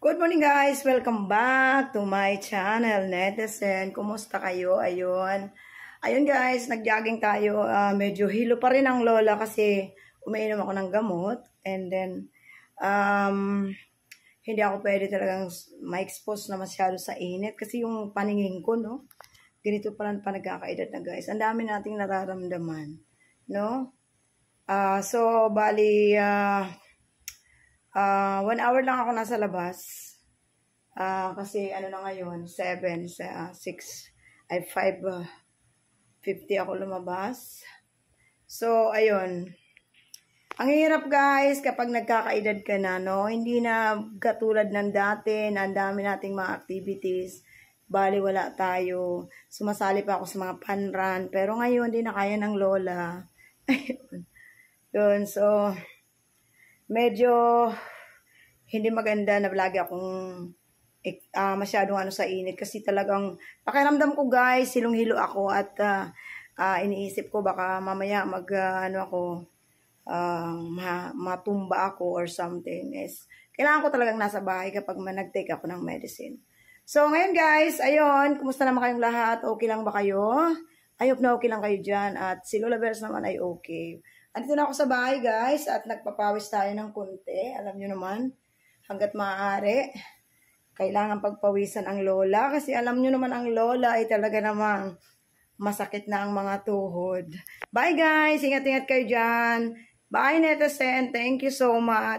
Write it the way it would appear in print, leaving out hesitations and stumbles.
Good morning guys! Welcome back to my channel, Netizen. Kumusta kayo? Ayun guys, nag-jogging tayo. Medyo hilo pa rin ang lola kasi umiinom ako ng gamot. And then, hindi ako pwede talagang ma-expose na masyado sa init. Kasi yung paningin ko, no? Ganito pa lang pa nagkakaedad na guys. Ang dami nating nararamdaman. No? So, bali, 1 hour lang ako nasa labas. Kasi ano na ngayon, 7, 6, ay 5:50 ako lumabas. So, ayun. Ang hirap guys kapag nagkakaedad ka na, no? Hindi na katulad ng dati na ang dami nating mga activities. Bali, wala tayo. Sumasali pa ako sa mga panran. Pero ngayon, hindi na kaya ng lola. Yun, so, medyo hindi maganda na lagi akong masyadong sa init kasi talagang pakiramdam ko guys, silong-hilo ako at iniisip ko baka mamaya matumba ako or something. Kailangan ko talagang nasa bahay kapag nag-take ako ng medicine. So ngayon guys, ayun, kumusta naman kayong lahat? Okay lang ba kayo? I hope na okay lang kayo dyan at si Lola Bears naman ay okay. Andito na ako sa bahay guys at nagpapawis tayo ng konti. Alam nyo naman, hanggat maaari, kailangan pagpawisan ang lola. Kasi alam nyo naman ang lola ay talaga namang masakit na ang mga tuhod. Bye guys! Ingat-ingat kayo dyan. Bye Netizen! Thank you so much!